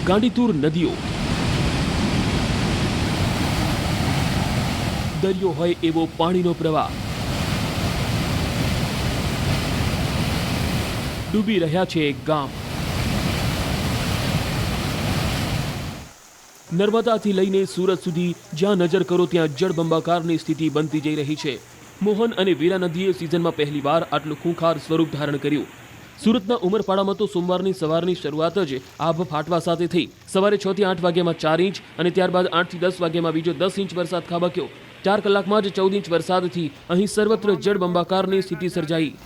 ગાંડીતુર નદીઓ, દરિયો હોય એવો પાણીનો પ્રવાહ, ડૂબી રહ્યા છે ગામ। નર્મદાથી લઈને સુરત સુધી જ્યાં નજર કરો ત્યાં જળબંબાકારની સ્થિતિ બનતી જઈ રહી છે। મોહન અને વીરા નદીએ સિઝનમાં પહેલીવાર આટલું ખૂંખાર સ્વરૂપ ધારણ કર્યું। સુરતના ઉમરપાડામાં તો સોમવારની સવારની શરૂઆત જ આભ ફાટવા સાથે થઈ। સવારે 6 થી 8 વાગ્યામાં 4 ઇંચ અને ત્યારબાદ 8 થી 10 વાગ્યામાં બીજો 10 ઇંચ વરસાદ ખાબક્યો। 4 કલાકમાં જ 14 ઇંચ વરસાદથી અહીં સર્વત્ર જળબંબાકારની સ્થિતિ સર્જાઈ।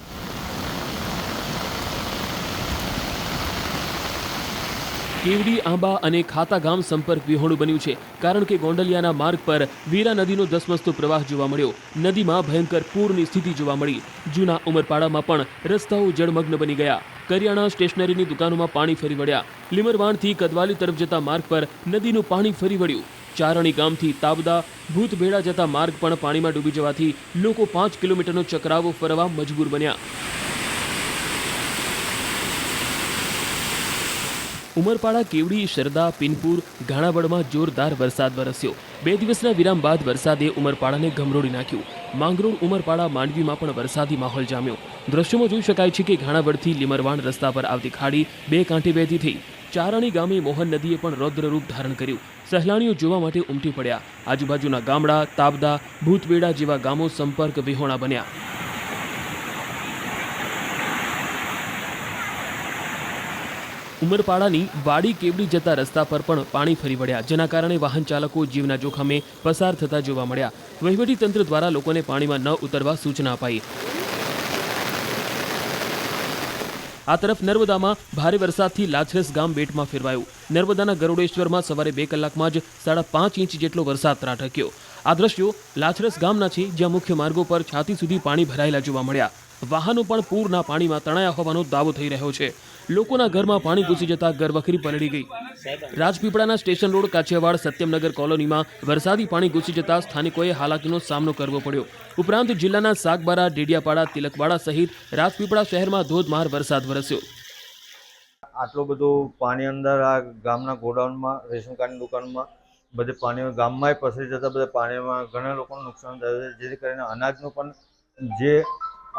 કેવડી, આંબા અને ખાતા ગામ સંપર્ક વિહોણું બન્યું છે, કારણ કે ગોંડલિયાના માર્ગ પર વીરા નદીનો ધસમસતો પ્રવાહ જોવા મળ્યો। નદીમાં ભયંકર પૂરની સ્થિતિ જોવા મળી। જૂના ઉમરપાડામાં પણ રસ્તાઓ જળમગ્ન બની ગયા। કરિયાણા, સ્ટેશનરીની દુકાનોમાં પાણી ફરી વળ્યા। લીમરવાણથી કદવાલી તરફ જતા માર્ગ પર નદીનું પાણી ફરી વળ્યું। ચારણી ગામથી તાબદા, ભૂતભેડા જતા માર્ગ પણ પાણીમાં ડૂબી જવાથી લોકો 5 કિલોમીટરનો ચકરાવો ફરવા મજબૂર બન્યા। ઉમરપાડા, કેવડી, શરદા, પિનપુર, ઘાણાવડમાં જોરદાર વરસાદ વરસ્યો। 2 દિવસના વિરામ બાદ વરસાદે ઉમરપાડાને ગમરોડી નાખ્યું। માંગરોળ, ઉમરપાડા, માંડવીમાં પણ વરસાદી માહોલ જામ્યો। દ્રશ્યોમાં જોઈ શકાય છે કે ઘાણાવડથી લીમરવાણ રસ્તા પર આવતી ખાડી 2 કાંઠે વહેતી થઈ। ચારણી ગામે મોહન નદીએ પણ રૌદ્ર રૂપ ધારણ કર્યું। સહેલાણીઓ જોવા માટે ઉમટી પડ્યા। આજુબાજુના ગામડા, તાબદા, ભૂતવેડા જેવા ગામો સંપર્ક વિહોણા બન્યા। ઉમરપાડાની વાડી, કેવડી જતા રસ્તા પર પણ પાણી ફરી વળ્યા, જેના કારણે વાહન ચાલકો જીવના જોખમે પસાર થતા જોવા મળ્યા। વહીવટીતંત્ર દ્વારા લોકોને પાણીમાં ન ઉતરવા સૂચના અપાઈ। આ તરફ નર્મદામાં ભારે વરસાદથી લાછરસ ગામ બેટમાં ફેરવાયું। નર્મદાના ગરુડેશ્વરમાં સવારે 2 કલાકમાં જ 5.5 ઇંચ જેટલો વરસાદ ત્રાટક્યો। આ દ્રશ્યો લાછરસ ગામના છે, જ્યાં મુખ્ય માર્ગો પર છાતી સુધી પાણી ભરાયેલા જોવા મળ્યા। વાહનો પણ પૂરના પાણીમાં તણાયા હોવાનો દાવો થઈ રહ્યો છે। લોકોના ઘરમાં પાણી ઘૂસી જતા ઘરવખરી પલળી ગઈ। રાજપીપળાના સ્ટેશન રોડ, કાછિયાવાડ, સત્યમનગર કોલોનીમાં વરસાદી પાણી ઘૂસી જતા સ્થાનિકોએ હાલાકીનો સામનો કરવો પડ્યો। ઉપરાંત જિલ્લાના સાગબારા, ડેડિયાપાડા, તિલકવાડા સહિત રાજપીપળા શહેરમાં ધોધમાર વરસાદ વરસ્યો। આટલું બધું પાણી અંદર આ ગામના ગોડાઉનમાં, રેશન કાર્ડની દુકાનમાં બધે પાણી ગામમાં પસરી જતા બધા પાણીમાં ઘણા લોકોનું નુકસાન થયું છે। જેથી કરીને અનાજનું પણ જે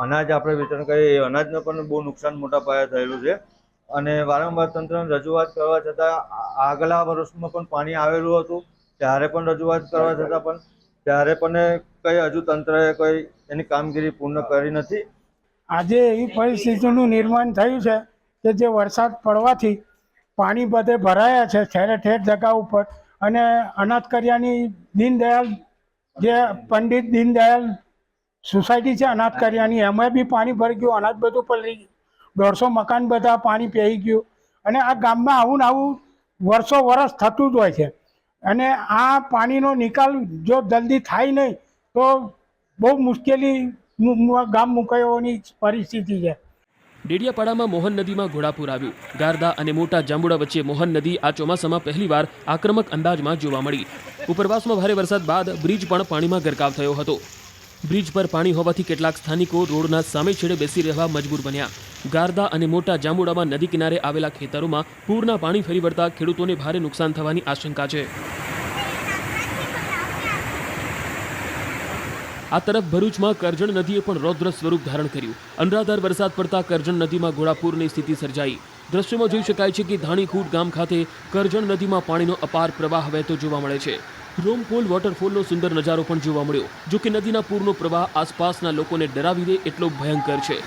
અનાજ આપણે વિતરણ કરીએ એ અનાજનું પણ બહુ નુકસાન મોટા પાયે થયેલું છે। અને વારંવાર તંત્રને રજૂઆત કરવા છતાં આગલા વર્ષમાં પણ પાણી આવેલું હતું, ત્યારે પણ રજૂઆત કરવા છતાં પણ ત્યારે પણ કંઈ હજુ તંત્રએ કોઈ એની કામગીરી પૂર્ણ કરી નથી। આજે એવી પરિસ્થિતિનું નિર્માણ થયું છે કે જે વરસાદ પડવાથી પાણી બધે ભરાયા છે ઠેર ઠેર જગા ઉપર। અને અનાજ કરિયાની દીનદયાળ, જે પંડિત દીનદયાળ સોસાયટી છે અનાજ કરિયાની, એમાં બી પાણી ભરી ગયું, અનાજ બધું પલળી ગયું। 150 મકાન બધા પાણી પહેરી ગયું। અને આ ગામમાં આવું ને આવું વર્ષ થતું જ હોય છે। અને આ પાણીનો નિકાલ જો જલ્દી થાય નહીં તો બહુ મુશ્કેલી ગામ મુકાયોની પરિસ્થિતિ છે। ડેડિયાપાડામાં મોહન નદીમાં ઘોડાપૂર આવ્યું। ગારદા અને મોટા જાંબુડા વચ્ચે મોહન નદી આ ચોમાસામાં પહેલીવાર આક્રમક અંદાજમાં જોવા મળી। ઉપરવાસમાં ભારે વરસાદ બાદ બ્રિજ પણ પાણીમાં ગરકાવ થયો હતો। બ્રિજ પર પાણી હોવાથી કેટલાક સ્થાનિકો રોડના સામે છેડે બેસી રહેવા મજબૂર બન્યા। ગારદા અને મોટા જાંબુડામાં નદી કિનારે આવેલા ખેતરોમાં પૂરના પાણી ફરી વળતા ખેડૂતોને ભારે નુકસાન થવાની આશંકા છે। આ તરફ ભરૂચમાં કરજણ નદીએ પણ રૌદ્ર સ્વરૂપ ધારણ કર્યું। અનરાધાર વરસાદ પડતા કરજણ નદીમાં ઘોડાપૂરની સ્થિતિ સર્જાઈ। દ્રશ્યોમાં જોઈ શકાય છે કે ધાણીખૂટ ગામ ખાતે કરજણ નદીમાં પાણીનો અપાર પ્રવાહ વહેતો જોવા મળે છે। રોમપોલ વોટરફોલનો સુંદર નજારો પણ જોવા મળ્યો, જો કે નદીના પૂરનો પ્રવાહ આસપાસના લોકોને ડરાવી દે એટલો ભયંકર છે।